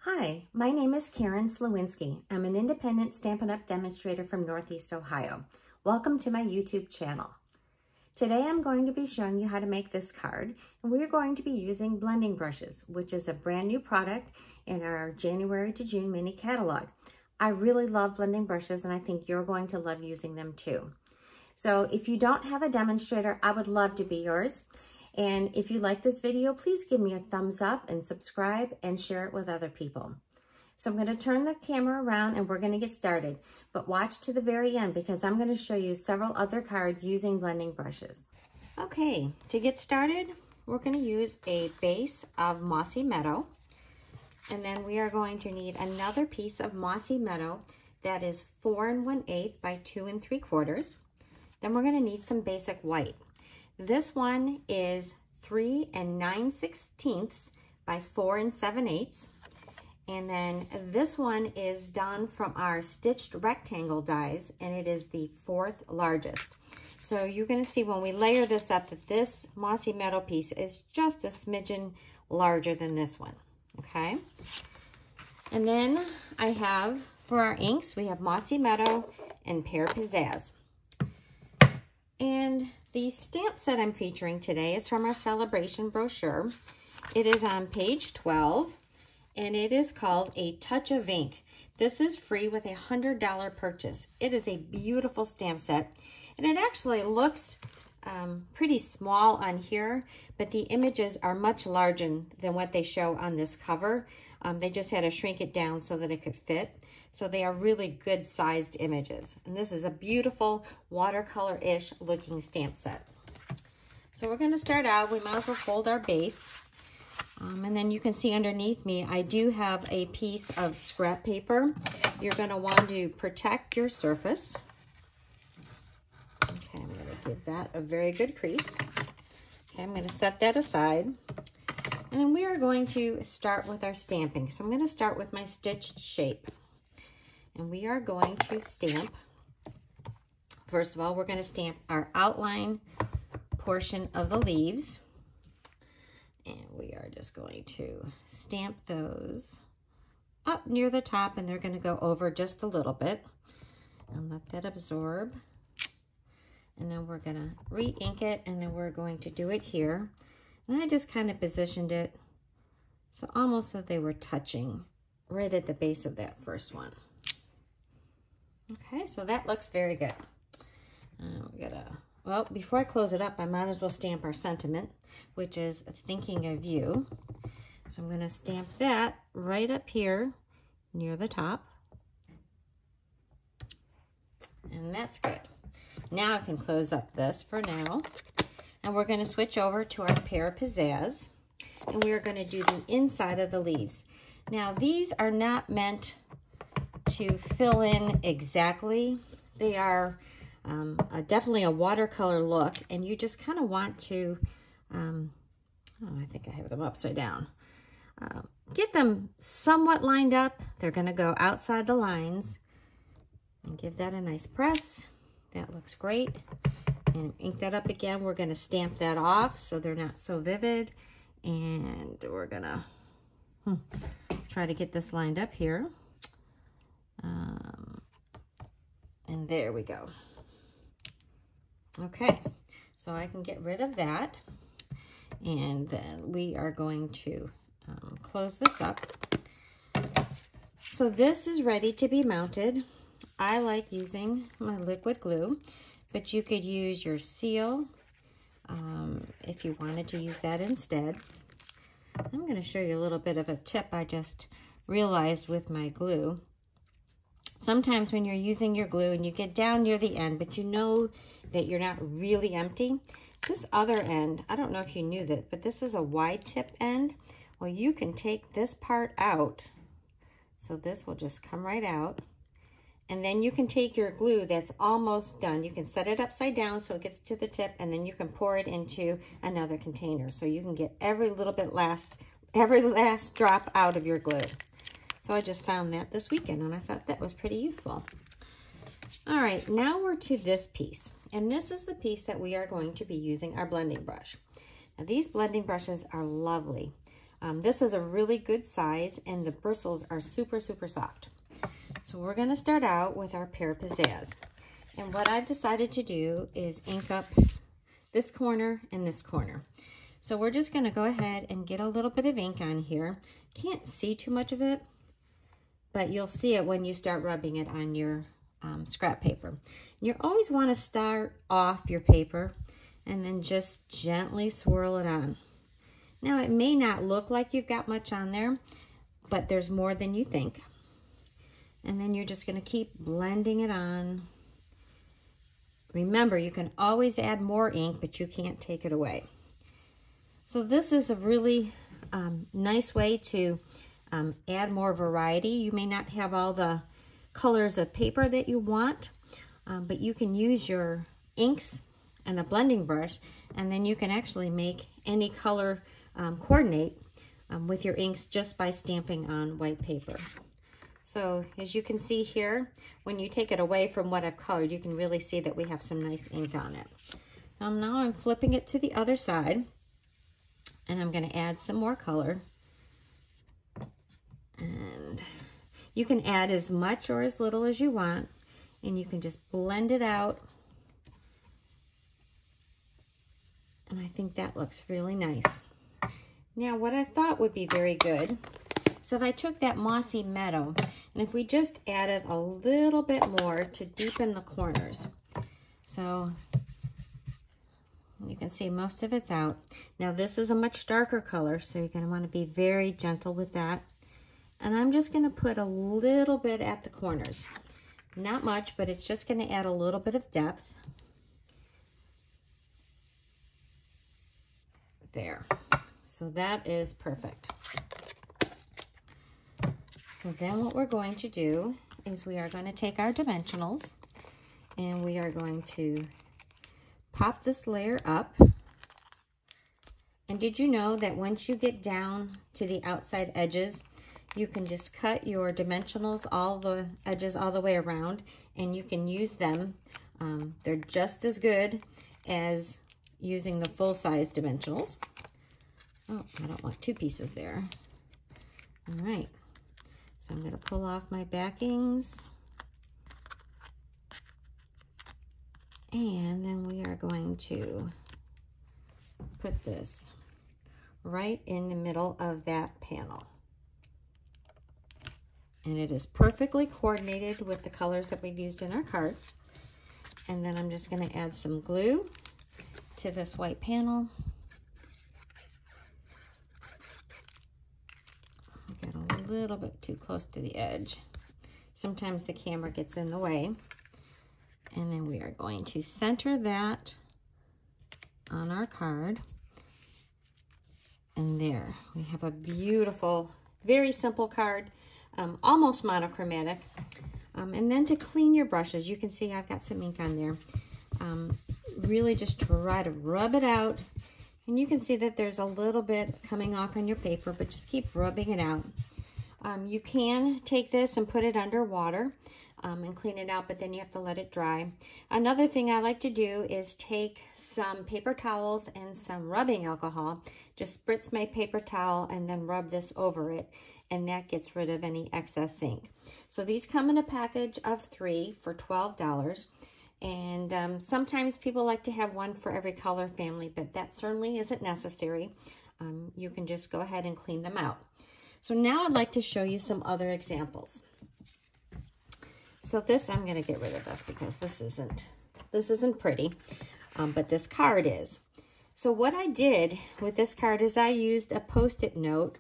Hi, my name is Karen Sliwinski. I'm an independent Stampin' Up! Demonstrator from Northeast Ohio. Welcome to my YouTube channel. Today I'm going to be showing you how to make this card, and we're going to be using blending brushes, which is a brand new product in our January to June mini catalog. I really love blending brushes, and I think you're going to love using them too. So if you don't have a demonstrator, I would love to be yours. And if you like this video, please give me a thumbs up and subscribe and share it with other people. So I'm going to turn the camera around and we're going to get started. But watch to the very end because I'm going to show you several other cards using blending brushes. Okay, to get started, we're going to use a base of Mossy Meadow. And then we are going to need another piece of Mossy Meadow that is 4 1/8 by 2 3/4. Then we're going to need some basic white. This one is 3 9/16 by 4 7/8. And then this one is done from our stitched rectangle dies, and it is the 4th largest. So you're going to see when we layer this up that this Mossy Meadow piece is just a smidgen larger than this one, okay? And then I have, for our inks, we have Mossy Meadow and Pear Pizzazz. And the stamp set I'm featuring today is from our Sale-a-Bration brochure. It is on page 12, and it is called A Touch of Ink. This is free with a $100 purchase. It is a beautiful stamp set, and it actually looks pretty small on here, but the images are much larger than what they show on this cover. They just had to shrink it down so that it could fit. So they are really good sized images. And this is a beautiful watercolor-ish looking stamp set. So we're gonna start out, we might as well fold our base. And then you can see underneath me, I do have a piece of scrap paper. You're gonna want to protect your surface. Okay, I'm gonna give that a very good crease. Okay, I'm gonna set that aside. And then we are going to start with our stamping. So I'm gonna start with my stitched shape. And we are going to stamp, first of all, we're going to stamp our outline portion of the leaves. And we are just going to stamp those up near the top, and they're going to go over just a little bit. And let that absorb. And then we're going to re-ink it, and then we're going to do it here. And I just kind of positioned it so almost so they were touching right at the base of that first one. Okay, so that looks very good. Well, before I close it up, I might as well stamp our sentiment, which is thinking of you. So I'm going to stamp that right up here near the top. And that's good. Now I can close up this for now. And we're going to switch over to our Pear Pizzazz. And we are going to do the inside of the leaves. Now, these are not meant to fill in exactly. They are definitely a watercolor look, and you just kind of want to, oh, I think I have them upside down. Get them somewhat lined up. They're going to go outside the lines, and give that a nice press. That looks great. And ink that up again. We're going to stamp that off so they're not so vivid, and we're going to try to get this lined up here. And there we go. Okay, so I can get rid of that. And then we are going to close this up. So this is ready to be mounted. I like using my liquid glue, but you could use your seal if you wanted to use that instead. I'm going to show you a little bit of a tip I just realized with my glue. Sometimes when you're using your glue and you get down near the end, but you know that you're not really empty, this other end, I don't know if you knew that, but this is a wide tip end. Well, you can take this part out. So this will just come right out. And then you can take your glue that's almost done. You can set it upside down so it gets to the tip, and then you can pour it into another container. So you can get every last drop out of your glue. So I just found that this weekend, and I thought that was pretty useful. All right, now we're to this piece. And this is the piece that we are going to be using our blending brush. Now these blending brushes are lovely. This is a really good size, and the bristles are super, super soft. So we're going to start out with our pear pizzazz. And what I've decided to do is ink up this corner and this corner. So we're just going to go ahead and get a little bit of ink on here. Can't see too much of it, but you'll see it when you start rubbing it on your scrap paper. You always want to start off your paper and then just gently swirl it on. Now, it may not look like you've got much on there, but there's more than you think. And then you're just going to keep blending it on. Remember, you can always add more ink, but you can't take it away. So this is a really nice way to add more variety. You may not have all the colors of paper that you want, but you can use your inks and a blending brush, and then you can actually make any color coordinate with your inks just by stamping on white paper. So as you can see here, when you take it away from what I've colored, you can really see that we have some nice ink on it. So now I'm flipping it to the other side, and I'm going to add some more color. And you can add as much or as little as you want, and you can just blend it out. And I think that looks really nice. Now, what I thought would be very good, so if I took that mossy meadow, and if we just added a little bit more to deepen the corners. So you can see most of it's out. Now, this is a much darker color, so you're going to want to be very gentle with that. And I'm just going to put a little bit at the corners. Not much, but it's just going to add a little bit of depth. There. So that is perfect. So then what we're going to do is we are going to take our dimensionals and we are going to pop this layer up. And did you know that once you get down to the outside edges, you can just cut your dimensionals, all the edges all the way around, and you can use them. They're just as good as using the full-size dimensionals. Oh, I don't want two pieces there. All right. So I'm going to pull off my backings. And then we are going to put this right in the middle of that panel. And it is perfectly coordinated with the colors that we've used in our card. And then I'm just going to add some glue to this white panel. Get a little bit too close to the edge. Sometimes the camera gets in the way. And then we are going to center that on our card. And there, we have a beautiful, very simple card, almost monochromatic. And then to clean your brushes, you can see I've got some ink on there. Really just try to rub it out. And you can see that there's a little bit coming off on your paper, but just keep rubbing it out. You can take this and put it under water and clean it out, but then you have to let it dry. Another thing I like to do is take some paper towels and some rubbing alcohol, just spritz my paper towel and then rub this over it, and that gets rid of any excess ink. So these come in a package of 3 for $12. And sometimes people like to have one for every color family, but that certainly isn't necessary. You can just go ahead and clean them out. So now I'd like to show you some other examples. So this, I'm going to get rid of this because this isn't pretty, but this card is. So what I did with this card is I used a Post-it note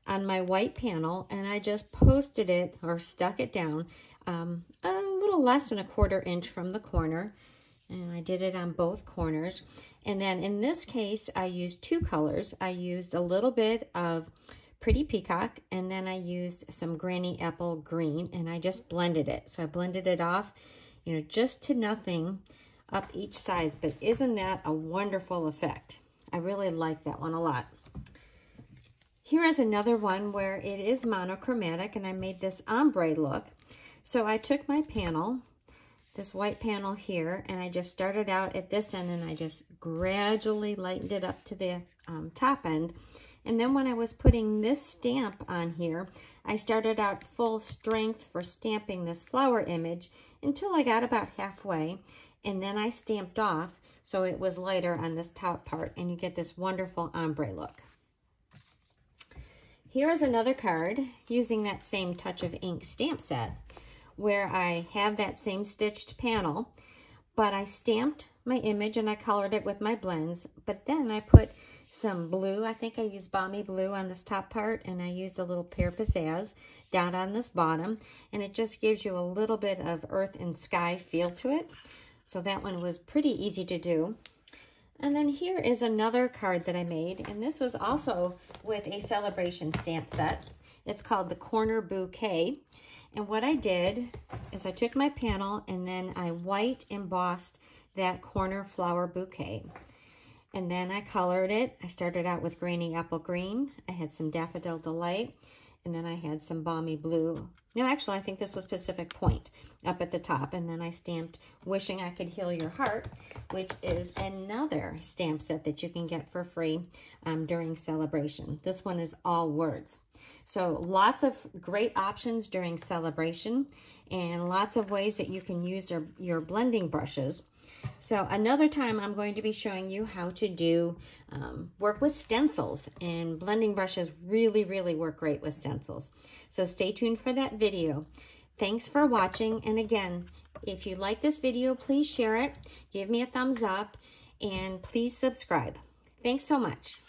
on my white panel, and I just posted it or stuck it down a little less than 1/4 inch from the corner, and I did it on both corners. And then in this case, I used 2 colors. I used a little bit of Pretty Peacock, and then I used some Granny Apple Green, and I just blended it. So I blended it off, you know, just to nothing up each side. But isn't that a wonderful effect? I really like that one a lot. Here is another one where it is monochromatic, and I made this ombre look. So I took my panel, this white panel here, and I just started out at this end, and I just gradually lightened it up to the top end. And then when I was putting this stamp on here, I started out full strength for stamping this flower image until I got about halfway, and then I stamped off so it was lighter on this top part, and you get this wonderful ombre look. Here is another card using that same Touch of Ink stamp set where I have that same stitched panel, but I stamped my image and I colored it with my blends, but then I put some blue. I think I used Balmy Blue on this top part, and I used a little Pear Pizzazz down on this bottom, and it just gives you a little bit of earth and sky feel to it. So that one was pretty easy to do. And then here is another card that I made, and this was also with a Sale-a-Bration stamp set. It's called the Corner Bouquet. And what I did is I took my panel and then I white embossed that corner flower bouquet. And then I colored it. I started out with Granny Apple Green. I had some Daffodil Delight, and then I had some Balmy Blue. No, actually, I think this was Pacific Point up at the top. And then I stamped Wishing I Could Heal Your Heart, which is another stamp set that you can get for free during Sale-a-Bration. This one is all words. So lots of great options during Sale-a-Bration, and lots of ways that you can use your blending brushes. So another time I'm going to be showing you how to do work with stencils, and blending brushes really work great with stencils. So stay tuned for that video. Thanks for watching, and again, if you like this video, please share it, give me a thumbs up, and please subscribe. Thanks so much.